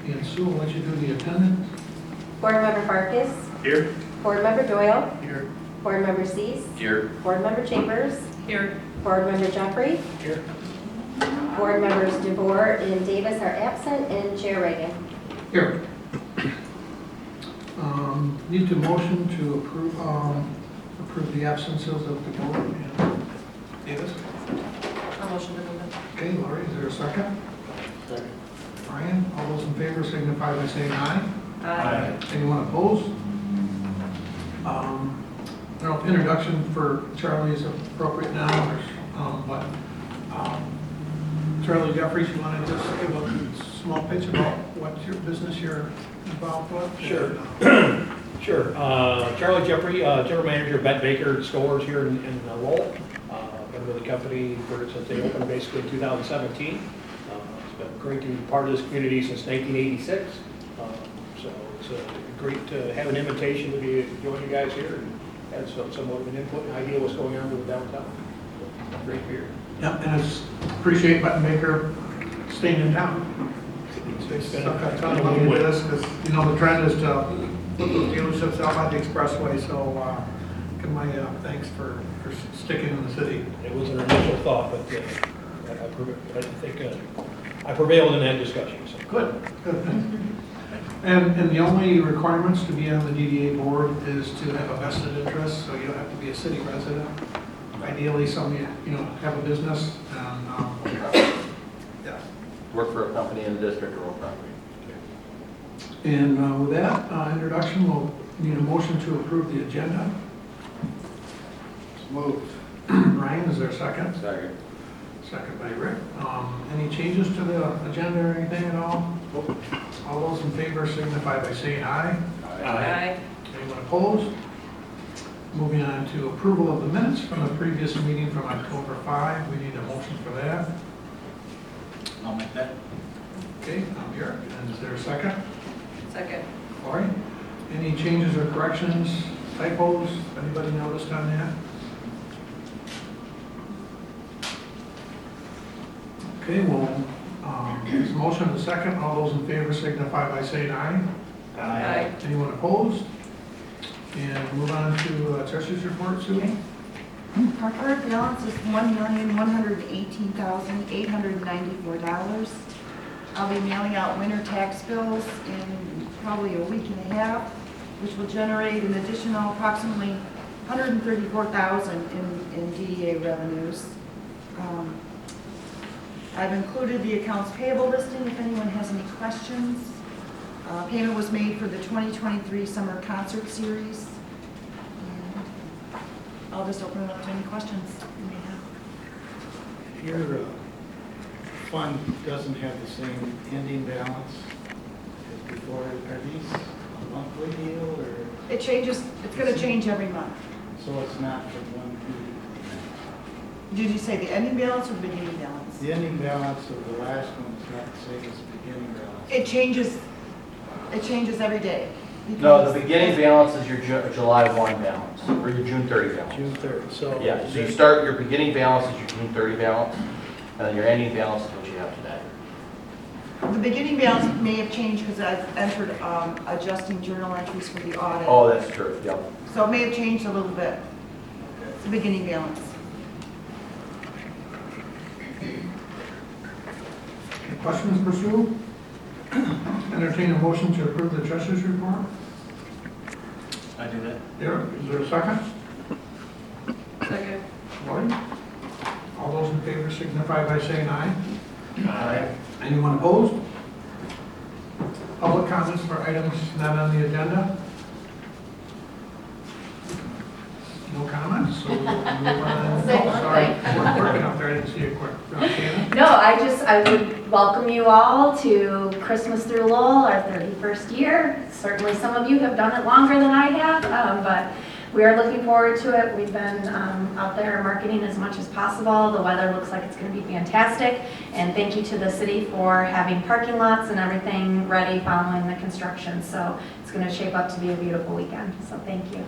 And Sue, will let you do the attendance. Board Member Farkas, Here. Board Member Doyle, Here. Board Member Cease, Here. Board Member Chambers, Here. Board Member Jeffrey, Here. Board Members DeVore and Davis are absent, and Chair Reagan. Here. Need to motion to approve the absences of the board and Davis. I'll motion to move it. Okay, Lori, is there a second? Second. Brian, all those in favor signify by saying aye. Aye. Anyone opposed? I don't know if introduction for Charlie is appropriate now, but Charlie Jeffries, you want to just give a small pitch about what your business you're involved with? Sure. Sure. Charlie Jeffrey, General Manager of Bet Baker Stores here in Lowell. Been with the company since they opened basically in 2017. It's been great to be part of this community since 1986. So it's great to have an invitation to join you guys here and have somewhat of an input and idea what's going on with downtown. So, great to be here. Yep, and it's appreciate Button Baker staying in town. They been suck a ton of money with us, because, you know, the trend is to put those dealerships out on the expressway, so give my thanks for sticking in the city. It was an initial thought, but I think I prevailed in that discussion. So. Good, good. And the only requirements to be on the DDA board is to have a vested interest, so you don't have to be a city resident. Ideally, have a business, and, yeah. Work for a company in the district or own property. And with that introduction, we'll need a motion to approve the agenda. Moved. Ryan, is there a second? Second. Second by Rick. Any changes to the agenda or anything at all? All those in favor signify by saying aye. Aye. Anyone opposed? Moving on to approval of the minutes from the previous meeting from October 5. We need a motion for that. I'll make that. Okay, I'm here. And is there a second? Second. Lori? Any changes or corrections, typos? Anybody noticed on that? Okay, well, there's a motion and a second. All those in favor signify by saying aye. Aye. Anyone opposed? And move on to Treasurer's report, Sue. Our current balance is $1,118,894. I'll be mailing out winter tax bills in probably a week and a half, which will generate an additional approximately $134,000 in DDA revenues. I've included the accounts payable listing if anyone has any questions. Payment was made for the 2023 Summer Concert Series. And I'll just open it up to any questions you may have. Your fund doesn't have the same ending balance as before. Are these a monthly deal, or It changes, it's going to change every month. so it's not from one period? Did you say the ending balance or the beginning balance? The ending balance of the last one is not the same as the beginning balance. It changes every day. No, the beginning balance is your July 1 balance, or your June 30 balance. June 3rd, so. Yeah, so you start, your beginning balance is your June 30 balance, and then your ending balance is what you have today. The beginning balance may have changed because I've entered adjusting journal entries for the audit. Oh, that's true, yep. So it may have changed a little bit. It's the beginning balance. Any questions for Sue? Entertain a motion to approve the Treasurer's report. I do that. Derek, is there a second? Second. Lori? All those in favor signify by saying aye. Aye. Anyone opposed? Public comments for items not on the agenda? No comments, so we'll move on. Say one Sorry, thing. working up there, I didn't see a quick. Shannon? No, I would welcome you all to Christmas through Lowell, our 31st year. Certainly some of you have done it longer than I have, but we are looking forward to it. We've been out there marketing as much as possible. The weather looks like it's going to be fantastic. And thank you to the city for having parking lots and everything ready following the construction. So it's going to shape up to be a beautiful weekend. So thank you.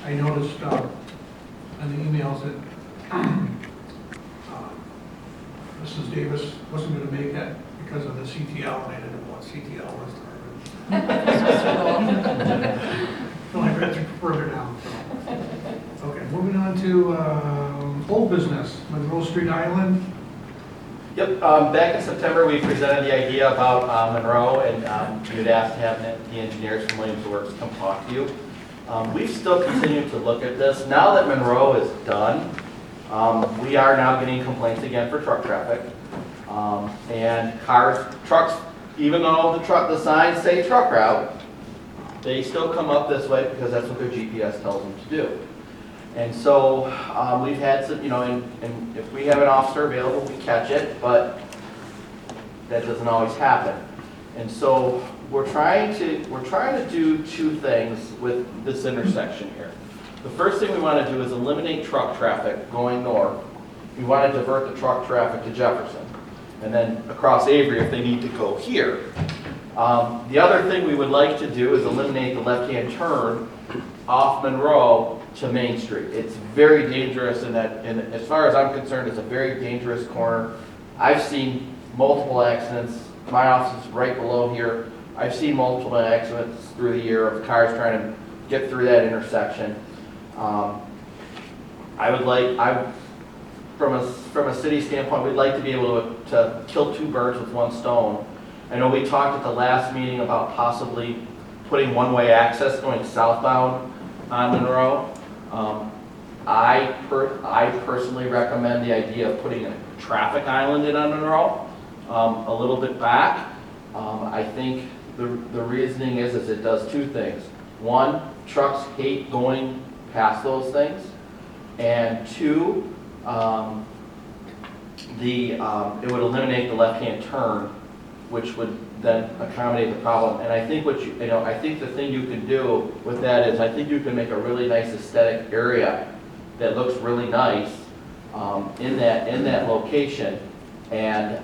I noticed in the emails that Mrs. Davis wasn't going to make it because of the CTL, and I didn't know what CTL was. No, I read through further down. So. Okay, moving on to old business, Monroe Street Island. Yep, back in September, we presented the idea about Monroe, and we had asked to have the engineers from Williams Works come talk to you. We've still continued to look at this. Now that Monroe is done, we are now getting complaints again for truck traffic. And trucks, even though the signs say truck route, they still come up this way because that's what their GPS tells them to do. And so we've had some, and if we have an officer available, we catch it, but that doesn't always happen. And so we're trying to do two things with this intersection here. The first thing we want to do is eliminate truck traffic going north. We want to divert the truck traffic to Jefferson, and then across Avery if they need to go here. The other thing we would like to do is eliminate the left-hand turn off Monroe to Main Street. It's very dangerous and as far as I'm concerned, it's a very dangerous corner. I've seen multiple accidents. My office is right below here. I've seen multiple accidents through the year of cars trying to get through that intersection. From a city standpoint, we'd like to be able to kill two birds with one stone. I know we talked at the last meeting about possibly putting one-way access going southbound on Monroe. I personally recommend the idea of putting a traffic island in on Monroe, a little bit back. I think the reasoning is it does two things. One, trucks hate going past those things, and two, it would eliminate the left-hand turn, which would then accommodate the problem. And I think I think the thing you can do with that is I think you can make a really nice aesthetic area that looks really nice in that location. And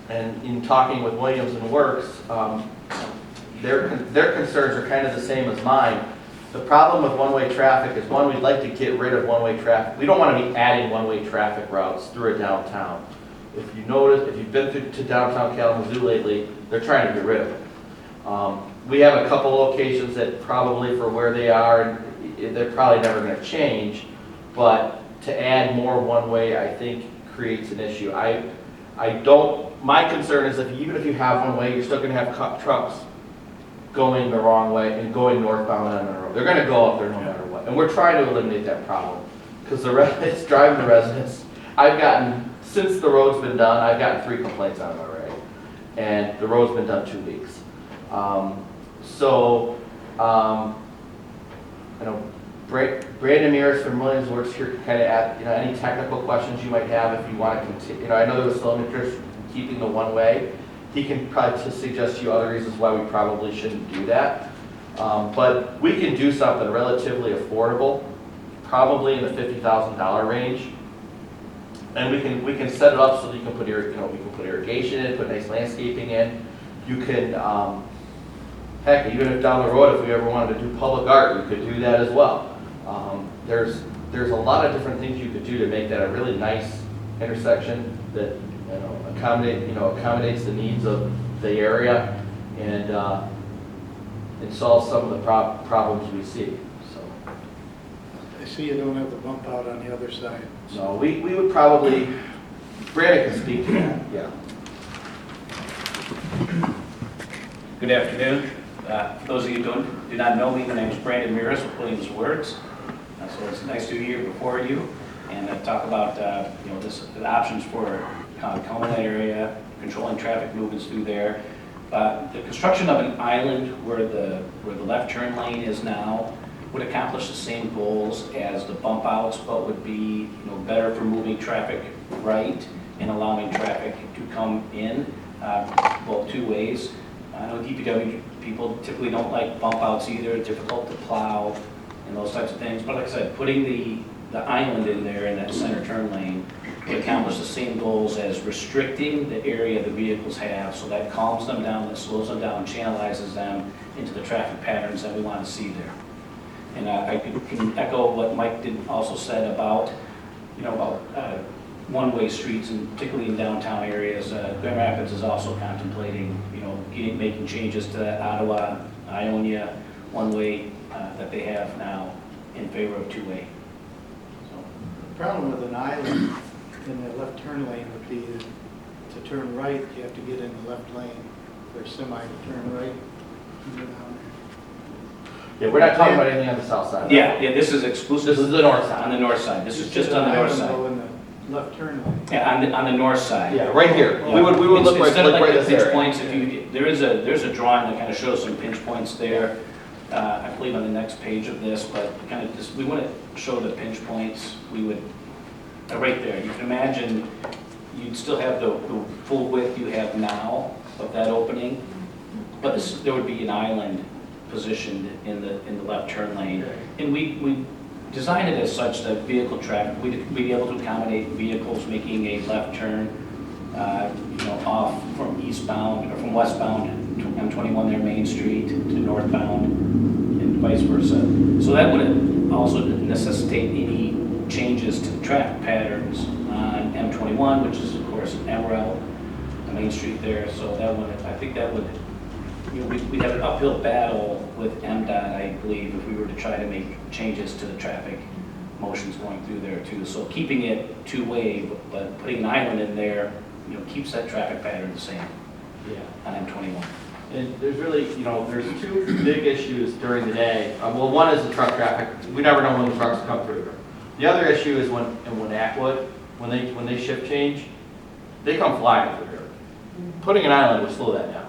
in talking with Williams and Works, their concerns are kind of the same as mine. The problem with one-way traffic is, one, we'd like to get rid of one-way traffic. We don't want to be adding one-way traffic routes through a downtown. If you notice, if you've been to downtown Kalamazoo lately, they're trying to get rid of it. We have a couple locations that probably for where they are, they're probably never going to change, but to add more one-way, I think, creates an issue. My concern is even if you have one-way, you're still going to have trucks going the wrong way and going northbound on Monroe. They're going to go up there no matter what. And we're trying to eliminate that problem because it's driving the residents. Since the road's been done, I've gotten 3 complaints on it already. And the road's been done 2 weeks. Brandon Mears from Williams Works here to kind of add, any technical questions you might have if you want to continue. I know there was some interest in keeping the one-way. He can probably just suggest to you other reasons why we probably shouldn't do that. But we can do something relatively affordable, probably in the $50,000 range. And we can set it up so that you can put we can put irrigation in, put nice landscaping in. You can, heck, even if down the road, if we ever wanted to do public art, you could do that as well. There's a lot of different things you could do to make that a really nice intersection that accommodates the needs of the area and solves some of the problems we see. I see you don't have the bump out on the other side. So we would probably, Brandon can speak to that, yeah. Good afternoon. For those of you who do not know me, my name is Brandon Mears with Williams Works. So it's nice to be here before you and talk about the options for Culminate area, controlling traffic movements through there. The construction of an island where the left turn lane is now would accomplish the same goals as the bump outs, but would be better for moving traffic right and allowing traffic to come in both 2 ways. I know DPW people typically don't like bump outs either, difficult to plow and those types of things. But like I said, putting the island in there in that center turn lane would accomplish the same goals as restricting the area the vehicles have, so that calms them down, that slows them down, channelizes them into the traffic patterns that we want to see there. And I can echo what Mike also said about, one-way streets, and particularly in downtown areas. Grand Rapids is also contemplating, making changes to that Ottawa, Ionia one-way that they have now in favor of two-way. So, The problem with an island in the left turn lane would be to turn right, you have to get in the left lane for a semi to turn right. and go down Yeah, we're not talking about anything on the south side. yeah, this is exclusive. This is the north On side. the north side. This there. is just on the north side. Go in the left turn lane. Yeah, on the north side. Yeah, right here. We would look like, Instead of right like the this pinch area. points, there's a drawing that kind of shows some pinch points there. I believe on the next page of this, but kind of just, we want to show the pinch points. We would, right there, you can imagine you'd still have the full width you have now of that opening, but there would be an island positioned in the left turn lane. And we designed it as such that vehicle traffic, we'd be able to accommodate vehicles making a left turn, off from eastbound or from westbound M21 there Main Street to northbound and vice versa. So that wouldn't also necessitate any changes to the traffic patterns on M21, which is of course Emerald, the Main Street there. So I think that would, we'd have an uphill battle with MDOT, I believe, if we were to try to make changes to the traffic motions going through there too. So keeping it two-way, but putting an island in there, keeps that traffic pattern the same Yeah. on M21. And there's really, there's two big issues during the day. Well, one is the truck traffic. We never know when the trucks come through. The other issue is when Atwood, when they shift change, they come flying through here. Putting an island would slow that down.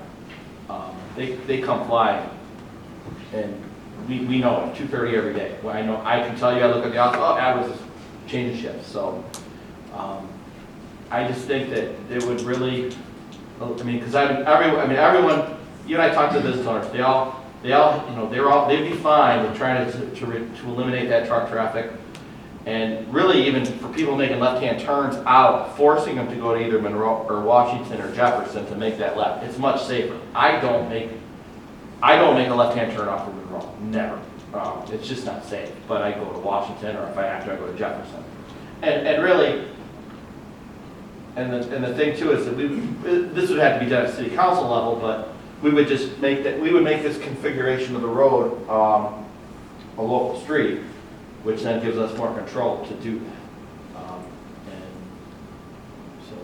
They come flying, and we know it, 2:30 every day. Well, I can tell you, I look at the office, Atwood's is changing shifts. So I just think that it would really, because everyone, you and I talked to business owners, they'd be fine with trying to eliminate that truck traffic. And really, even for people making left-hand turns out, forcing them to go to either Monroe or Washington or Jefferson to make that left, it's much safer. I don't make a left-hand turn off of Monroe, never. It's just not safe. But I go to Washington, or if I have to, I go to Jefferson. And really, and the thing too is that this would have to be done at city council level, but we would just make this configuration of the road a local street, which then gives us more control to do that. And so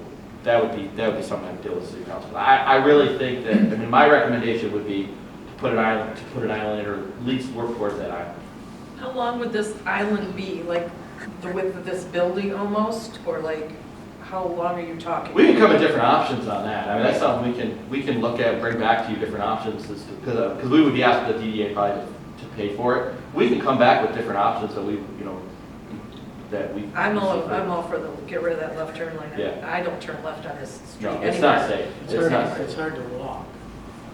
that would be something I would deal with city council. I really think that, my recommendation would be to put an island in, or at least work towards that island. How long would this island be? Like the width of this building almost, or like how long are you talking? We can come with different options on that. That's something we can look at, bring back to you different options, because we would be asking the DDA probably to pay for it. We can come back with different options that I'm all for the get rid of that left turn lane. Yeah. I don't turn left on this street No, anywhere. it's not safe. It's not safe. It's hard to walk.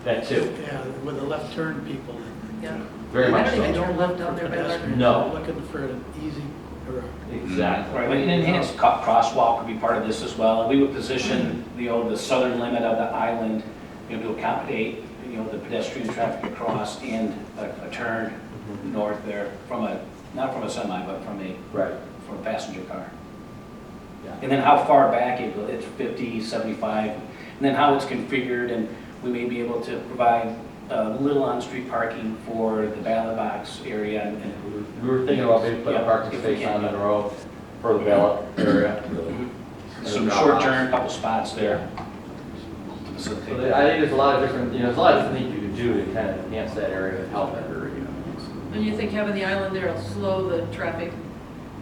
That too, Yeah, with the left turn people. Yeah. very I much don't even so. turn left down there by Pedestrians. No. Looking for an easy, or Exactly. Right, like an enhanced crosswalk would be part of this as well. And we would position, the southern limit of the island, to accommodate, the pedestrian traffic across and a turn north there not from a semi, but from a passenger car. Yeah. And then how far back it's 50, 75, and then how it's configured, and we may be able to provide little on-street parking for the ballot box area and We were thinking about maybe putting a parking if we space can. on Monroe for the ballot area. some short turn, couple spots there. to So facilitate I that. think there's a lot of different, there's a lot of different things you can do to kind of enhance that area and help that area. And you think having the island there will slow the traffic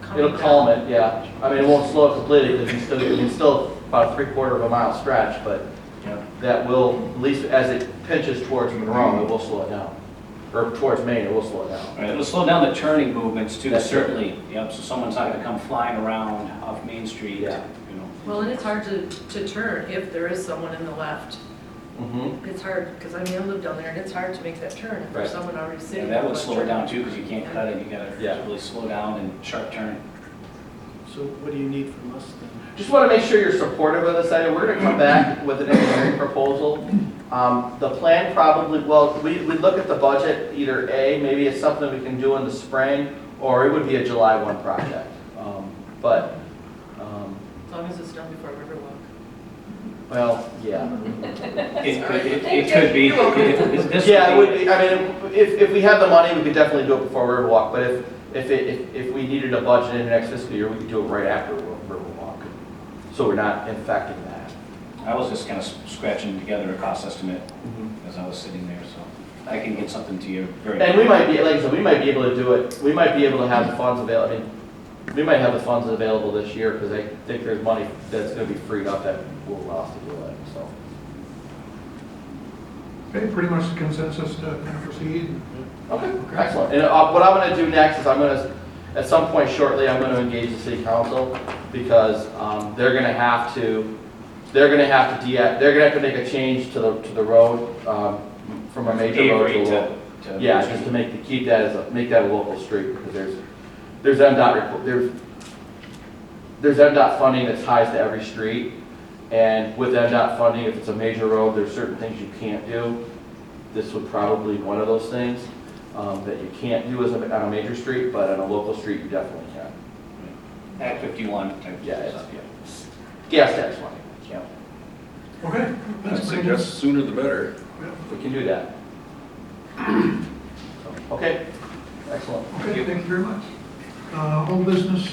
coming It'll down? calm it, yeah. it won't slow it completely, because it's still about a 3/4 of a mile stretch, but that will, at least as it pinches towards Monroe, it will slow it down. Or towards Maine, it will slow it down. Right, it'll slow down the turning movements too, That's certainly. Yep, so someone's not gonna come flying around off Main Street, Yeah. Well, and it's hard to turn if there is someone in the left. Mm-hmm. It's hard, because I live down there, and it's hard to make that turn if Right. there's someone already And sitting. that in the would left slow it turn. down too, because you can't cut it, you gotta Yeah. really slow down and sharp turn. so what do you need from us then? Just want to make sure you're supportive of this idea. We're going to come back with an engineering proposal. The plan probably, we look at the budget, either A, maybe it's something we can do in the spring, or it would be a July 1 project. But So long as it's done before Riverwalk. Well, yeah. It could be. This would Yeah, it would be- be, I mean, if we have the money, we could definitely do it before Riverwalk, but if we needed a budget in the next fiscal year, we could do it right after Riverwalk. So we're not infecting that. I was just kind of scratching together a cost estimate as I was sitting there, so I can get something to you very. And we might be, like I said, we might be able to do it, we might be able to have the funds available, I mean, we might have the funds available this year, because I think there's money that's gonna be freed up that will allow us to do it, so. Okay, pretty much the consensus to kind of proceed. Okay, excellent. And what I'm gonna do next is I'm gonna, at some point shortly, I'm gonna engage the city council, because they're gonna have to make a change to the road, from a major road to a Avery local. to. Yeah, just to keep that make that a local street, because there's MDOT funding that ties to every street, and with MDOT funding, if it's a major road, there's certain things you can't do. This would probably be one of those things that you can't do on a major street, but on a local street, you definitely can. Act 51 type. Yeah, it's gas tax money. Yeah. Okay. I that's pretty much- suggest sooner the better. We can do that. Okay, excellent. Okay, thank you very much. Old business,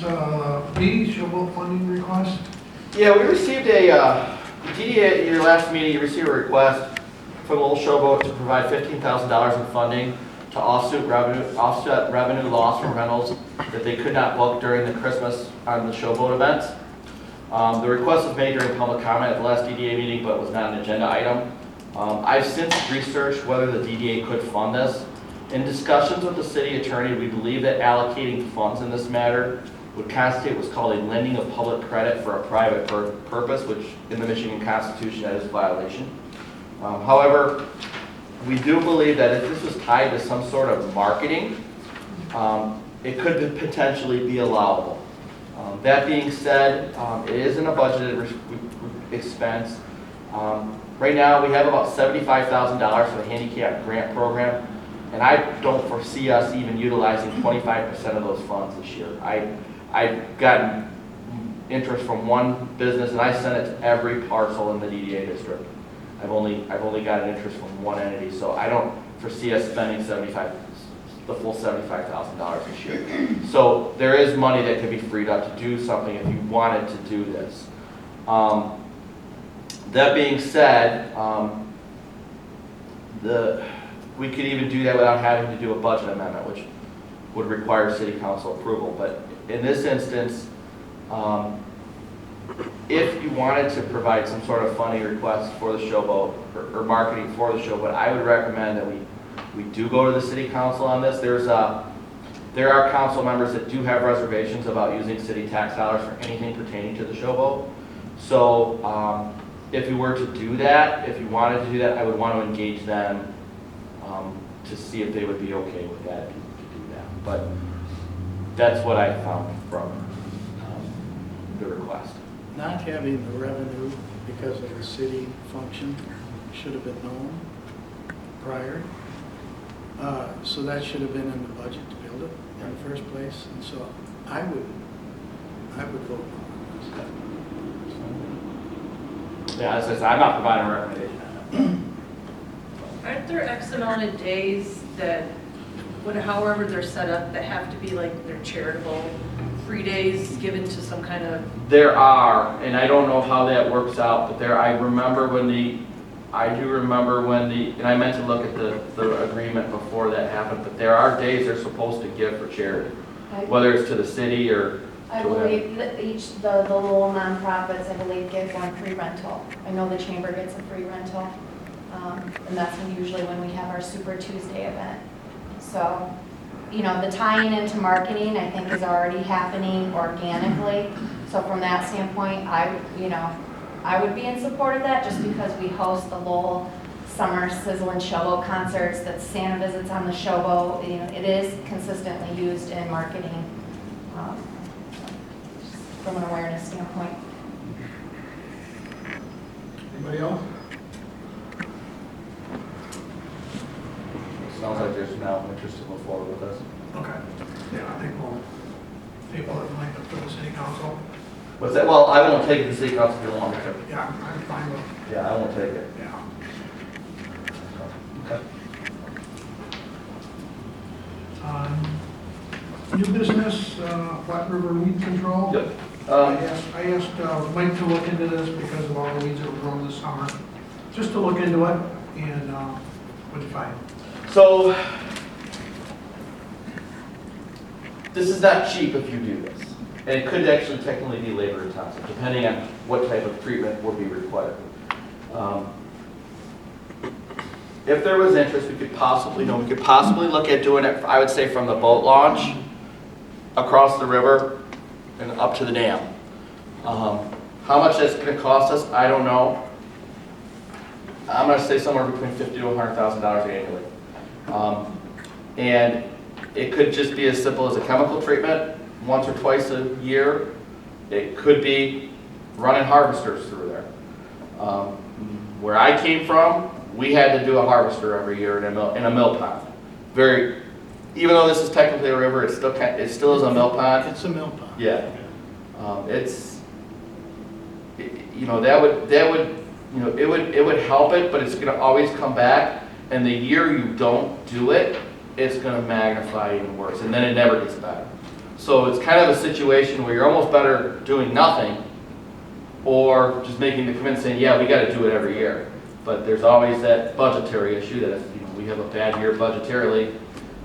B, showboat funding request. Yeah, we received DDA at your last meeting, you received a request from Little Showboat to provide $15,000 in funding to offset revenue loss from rentals that they could not book during the Christmas on the showboat events. The request was made during public comment at the last DDA meeting, but was not an agenda item. I've since researched whether the DDA could fund this. In discussions with the city attorney, we believe that allocating funds in this matter would constitute what's called a lending of public credit for a private purpose, which in the Michigan Constitution, that is a violation. However, we do believe that if this was tied to some sort of marketing, it could potentially be allowable. That being said, it isn't a budgeted expense. Right now, we have about $75,000 for the handicap grant program, and I don't foresee us even utilizing 25% of those funds this year. I've gotten interest from one business, and I sent it to every parcel in the DDA district. I've only gotten interest from one entity, so I don't foresee us spending the full $75,000 this year. So there is money that could be freed up to do something if you wanted to do this. That being said, we could even do that without having to do a budget amendment, which would require city council approval. But in this instance, if you wanted to provide some sort of funding request for the showboat or marketing for the showboat, I would recommend that we do go to the city council on this. There are council members that do have reservations about using city tax dollars for anything pertaining to the showboat. So if you were to do that, if you wanted to do that, I would want to engage them to see if they would be okay with that, to do that. But that's what I found from the request. Not having the revenue because of the city function should have been known prior. So that should have been in the budget to build it in the first place. And so I would vote no on this. Yeah, as I said, I'm not providing a recommendation on that. Aren't there X amount of days that, however they're set up, that have to be like they're charitable, free days given to some kind of, There are, and I don't know how that works out, but I do remember when and I meant to look at the agreement before that happened, but there are days they're supposed to give for charity, whether it's to the city or I to whatever. believe that the little nonprofits, I believe, give one free rental. I know the chamber gets a free rental, and that's usually when we have our Super Tuesday event. So, the tying into marketing, I think, is already happening organically. So from that standpoint, I would be in support of that, just because we host the Lowell Summer Sizzle and Showboat concerts, that Santa visits on the showboat. It is consistently used in marketing from an awareness standpoint. Anybody else? Sounds like there's now interest to move forward with this. Okay. Yeah, I think we'll table it and like it for the city council. What's that? Well, I won't take it to city council if you want me to. Yeah, I'm fine with, Yeah, I won't take it. yeah. Okay. New business, Flat River weed control. Yep. I asked Mike to look into this because of all the weeds that were grown this summer, just to look into it, and what'd you find? So, this is not cheap if you do this. And it could actually technically be labor intensive, depending on what type of treatment would be required. If there was interest, we could possibly look at doing it, I would say, from the boat launch, across the river, and up to the dam. How much that's gonna cost us, I don't know. I'm gonna say somewhere between $50,000 to $100,000 annually. And it could just be as simple as a chemical treatment, once or twice a year. It could be running harvesters through there. Where I came from, we had to do a harvester every year in a mill pond. Even though this is technically a river, it still is a mill pond. It's a mill pond. Yeah. It would help it, but it's gonna always come back, and the year you don't do it, it's gonna magnify even worse, and then it never gets better. So it's kind of a situation where you're almost better doing nothing, or just making the commitment saying, yeah, we gotta do it every year. But there's always that budgetary issue that if we have a bad year budgetarily,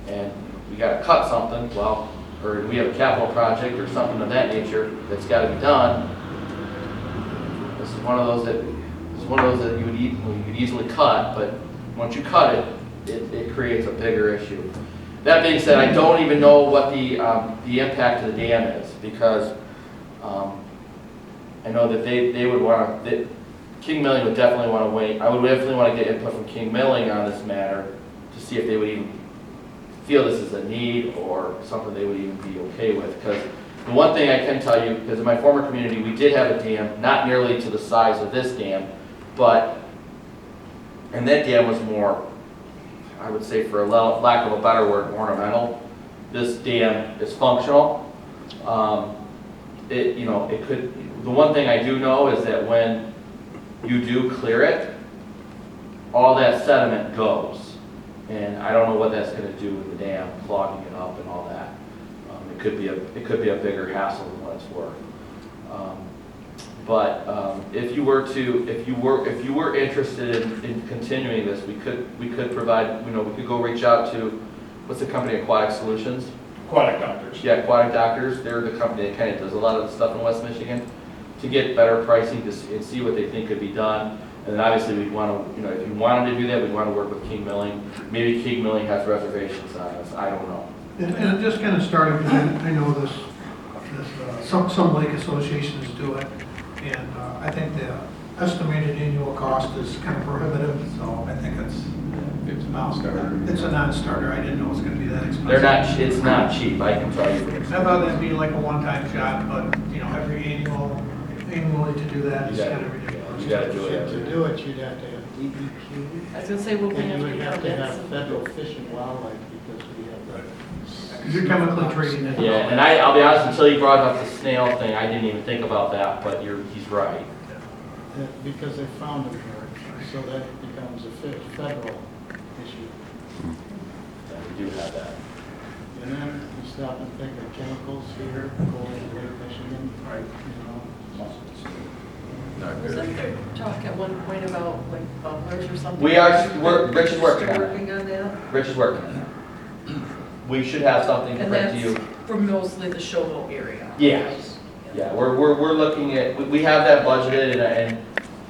and we gotta cut something, or we have a capital project or something of that nature that's gotta be done, this is one of those that you could easily cut, but once you cut it, it creates a bigger issue. That being said, I don't even know what the impact of the dam is, because I know that they would want to, King Milling would definitely want to wait. I would definitely want to get input from King Milling on this matter to see if they would even feel this is a need or something they would even be okay with. Because the one thing I can tell you, because in my former community, we did have a dam, not nearly to the size of this dam, and that dam was more, I would say, for a lack of a better word, ornamental. This dam is functional. The one thing I do know is that when you do clear it, all that sediment goes. And I don't know what that's going to do with the dam, clogging it up and all that. It could be a bigger hassle than what it's worth. If you were interested in continuing this, we could provide, we could go reach out to, what's the company, Aquatic Solutions? Aquatic doctors. Yeah, Aquatic Doctors. They're the company that kind of does a lot of the stuff in West Michigan to get better pricing and see what they think could be done. And then obviously we'd want to, if you wanted to do that, we'd want to work with King Milling. Maybe King Milling has reservations on us. I don't know. And it just kind of started, because I know some lake associations do it, and I think the estimated annual cost is kind of prohibitive, so I think it's a non-starter. It's a non-starter. I didn't know it was going to be that expensive. It's not cheap, I can tell you. I thought that'd be like a one-time shot, but, annually to do that is kind of ridiculous. You gotta do it. To do it, you'd have to have DEQ, I was gonna say, we'll and have you to would get have to have permits. federal fish and wildlife, because we have. Because you're chemically treating it. Yeah, and I'll be honest, until you brought up the snail thing, I didn't even think about that, but he's right. Because they found them here, so that becomes a federal issue. Yeah, we do have that. And then you stop and think of chemicals here, going to Lake Michigan. Right. Wasn't there talk at one point about like bubblers or something? Rich is working on Still it. working on that? Rich is working on it. We should have something to And bring to you. that's for mostly the showboat area? Yes. Yeah, we're looking at, we have that budgeted,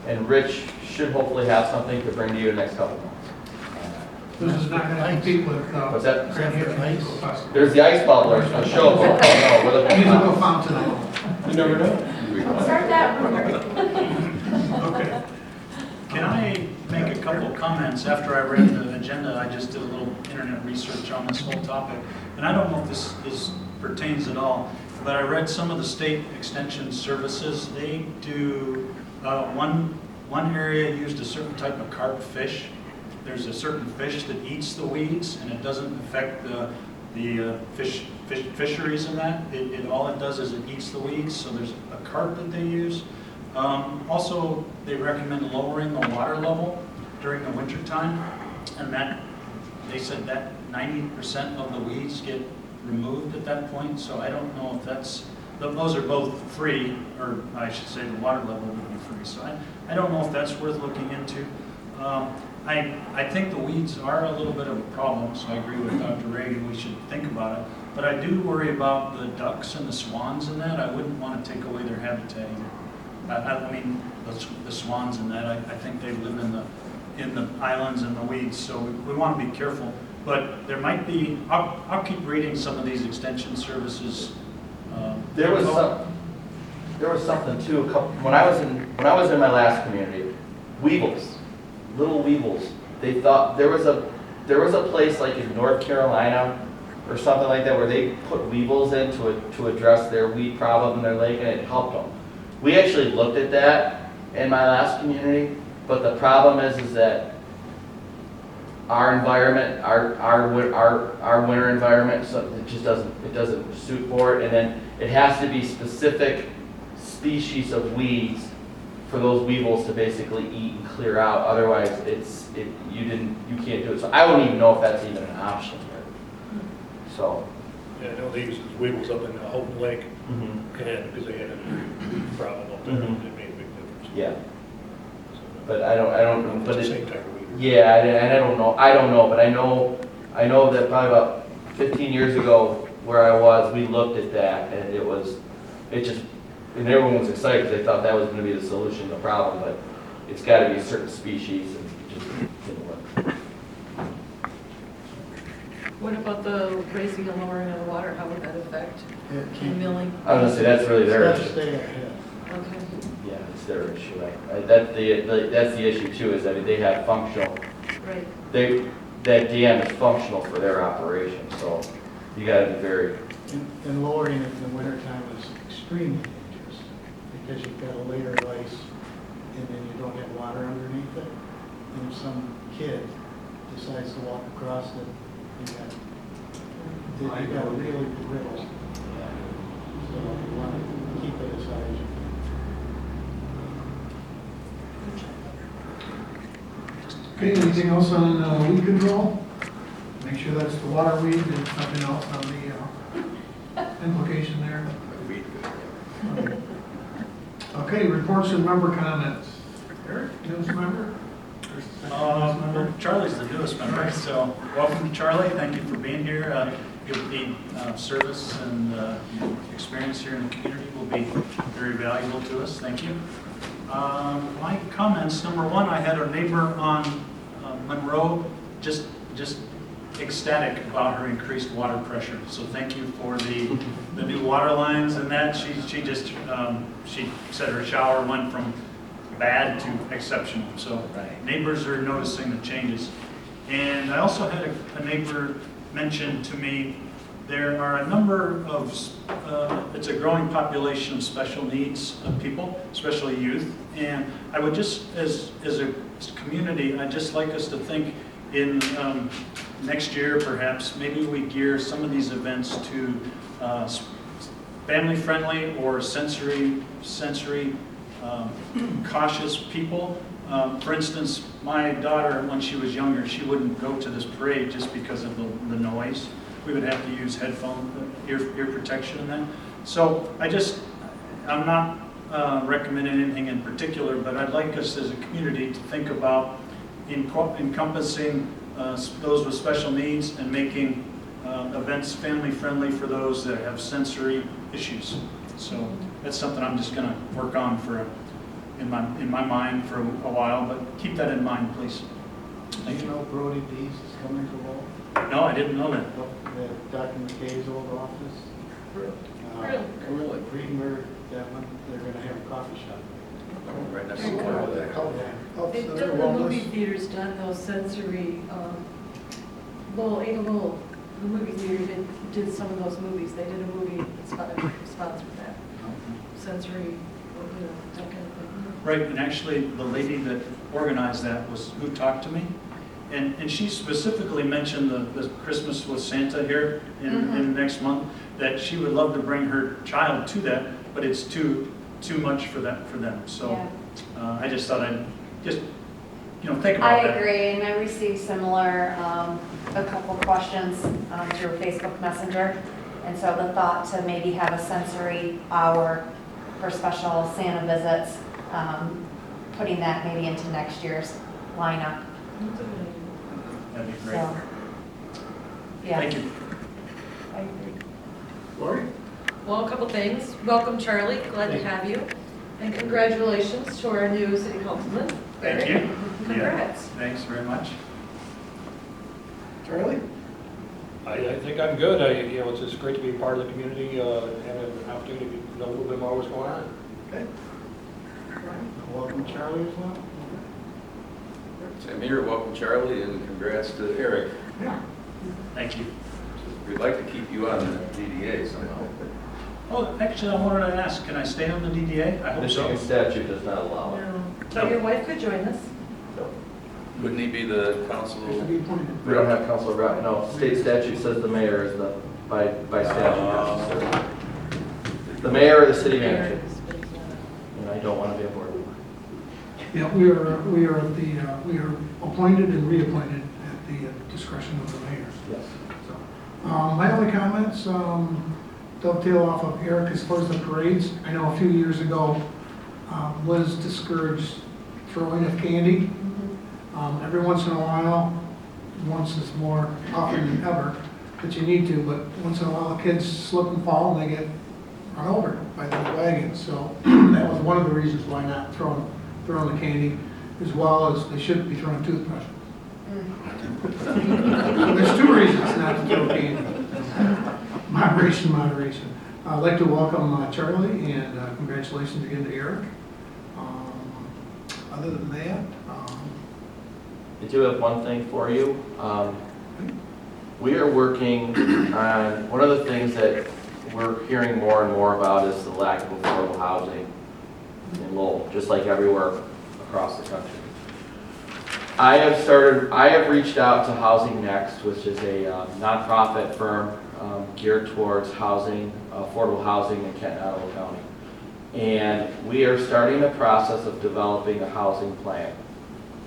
and Rich should hopefully have something to bring to you in the next couple of months. This is not going to compete with What's that? Grand Haven Musical Festival. There's the ice bubblers, the showboat. Oh, no, we're looking Musical at. fountain. You never know. Start that rumor. Okay. Can I make a couple of comments? After I read the agenda, I just did a little internet research on this whole topic. And I don't know if this pertains at all, but I read some of the state extension services. They do, one area used a certain type of carp fish. There's a certain fish that eats the weeds, and it doesn't affect the fisheries and that. All it does is it eats the weeds, so there's a cart that they use. Also, they recommend lowering the water level during the winter time, and that, they said that 90% of the weeds get removed at that point, so I don't know if that's, those are both free, or I should say the water level would be free, so I don't know if that's worth looking into. I think the weeds are a little bit of a problem, so I agree with Dr. Reagan, we should think about it. But I do worry about the ducks and the swans and that. I wouldn't want to take away their habitat either. I mean, the swans and that, I think they live in the islands and the weeds, so we want to be careful. But there might be, I'll keep reading some of these extension services. There was something too, when I was in my last community, weevils, little weevils, they thought, there was a place like in North Carolina or something like that where they put weevils in to address their weed problem in their lake, and it helped them. We actually looked at that in my last community, but the problem is that our environment, our winter environment, so it just doesn't suit for it, and then it has to be specific species of weeds for those weevils to basically eat and clear out. Otherwise, you can't do it. So I wouldn't even know if that's even an option here. So. Yeah, I know they used weevils up in Houghton Lake, Mm-hmm. because they had a weed problem up there, Mhm. it made a big difference. Yeah, but I don't. But It's the it, same type of weed. yeah, and I don't know, but I know that probably about 15 years ago, where I was, we looked at that, and and everyone was excited because they thought that was going to be the solution to the problem, but it's got to be a certain species, and it just didn't work. What about the raising and lowering of the water? How would that affect It the can't- milling? I was gonna say that's really their Let's issue. stay ahead. Okay. Yeah, it's their issue. That's the issue too. Is that they have functional. Right. That dam is functional for their operation, so you got to be very. And lowering it in the wintertime is extremely dangerous because you've got a layer of ice and then you don't have water underneath it. And if some kid decides to walk across it, you got a really brittle. So you want to keep it as high as you can. Okay, anything else on weed control? Make sure that's the water weed and nothing else on the implication there. Okay, reports and member comments. Eric, newest member? Charlie's the newest member, so welcome to Charlie. Thank you for being here. Your service and experience here in the community will be very valuable to us. Thank you. My comments, number one, I had a neighbor on Monroe just ecstatic about her increased water pressure. So thank you for the new water lines and that. She said her shower went from bad to exceptional. So neighbors are noticing the changes. And I also had a neighbor mention to me there are a number of, it's a growing population of special needs people, especially youth. And I would just, as a community, I'd just like us to think in next year perhaps, maybe we gear some of these events to family-friendly or sensory cautious people. For instance, my daughter, when she was younger, she wouldn't go to this parade just because of the noise. We would have to use ear protection and that. So I'm not recommending anything in particular, but I'd like us as a community to think about encompassing those with special needs and making events family-friendly for those that have sensory issues. So that's something I'm just going to work on in my mind for a while, but keep that in mind, please. Do you know Brody Dees is coming to Lowell? No, I didn't know that. At Dr. McKay's old office? Really? Greenberg, that one, they're going to have a coffee shop. Right next They've They've done the movie theaters, done those sensory, the movie theater did some of those movies. They did a movie sponsored that. Sensory, that kind of thing. Right, and actually, the lady that organized that was who talked to me, And she specifically mentioned the Christmas with Santa here in next month, that she would love to bring her child to that, but it's too much for them. So Yeah. I just thought I'd just, think about I that. agree, and I received similar, a couple questions through Facebook Messenger. And so the thought to maybe have a sensory hour for special Santa visits, putting that maybe into next year's lineup. That'd be great. So, yeah. Thank you. I agree. Lori? Well, a couple things. Welcome, Charlie. Glad to have you. And congratulations to our new city councilman. Thank you. Congrats. Thanks very much. Charlie? I think I'm good. It's just great to be a part of the community, and have an opportunity to know a little bit more what's going on. Okay. Welcome Charlie as well. Same here, welcome Charlie, and congrats to Eric. Yeah. Thank you. We'd like to keep you on the DDA somehow. Oh, actually, I wanted to ask, can I stay on the DDA? I hope so. Michigan statute does not allow it. So your wife could join us. Wouldn't he be the council? To be appointed. We don't have council rep, no, state statute says the mayor is the, by statute. necessary. The mayor or the city manager, and I don't want to be a board member. Yeah, we are appointed and reappointed at the discretion of the mayor. Yes. So, my only comments dovetail off of Eric as far as the parades. I know a few years ago, Liz discouraged throwing of candy. Every once in a while, once is more often than ever, that you need to, but once in a while, kids slip and fall and they get run over by the wagons. So that was one of the reasons why not throwing the candy, as well as they shouldn't be throwing toothbrushes. There's two reasons not to throw candy. Moderation. I'd like to welcome Charlie, and congratulations again to Eric. Other than that, I do have one thing for you. We are working on, one of the things that we're hearing more and more about is the lack of affordable housing in Lowell, just like everywhere across the country. I have reached out to Housing Next, which is a nonprofit firm geared towards housing, affordable housing in Kent and Ottawa County. And we are starting the process of developing a housing plan,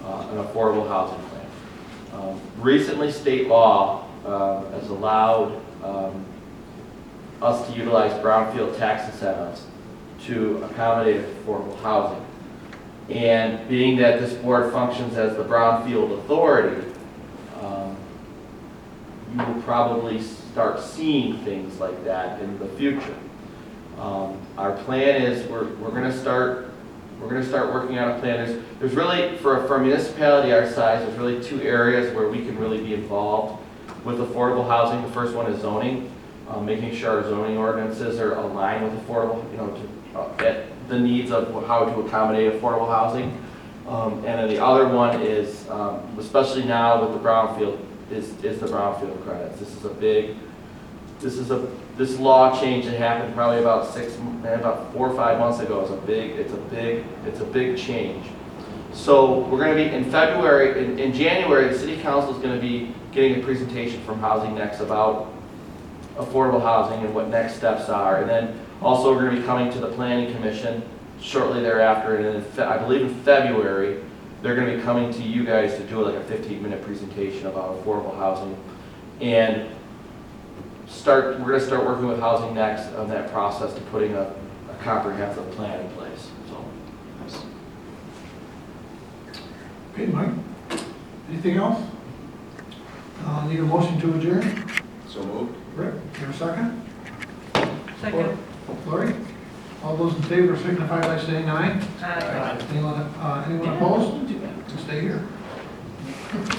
an affordable housing plan. Recently, state law has allowed us to utilize brownfield tax incentives to accommodate affordable housing. And being that this board functions as the brownfield authority, you will probably start seeing things like that in the future. Our plan is we're going to start working on a plan. There's really, for a municipality our size, there's really two areas where we can really be involved with affordable housing. The first one is zoning, making sure our zoning ordinances are aligned with affordable, at the needs of how to accommodate affordable housing. And then the other one is, especially now with the brownfield, is the brownfield credits. This law change that happened probably about 4 or 5 months ago it's a big change. So we're going to be in February, in January, the city council is going to be getting a presentation from Housing Next about affordable housing and what next steps are. And then also we're going to be coming to the planning commission shortly thereafter. And then I believe in February, they're going to be coming to you guys to do like a 15-minute presentation about affordable housing. And we're going to start working with Housing Next on that process to putting a comprehensive plan in place. So, okay, Mike, anything else? Need a motion to adjourn? So moved. Rick, here a second? Second. Lori? All those in favor signify by saying aye. Anyone opposed? Stay here.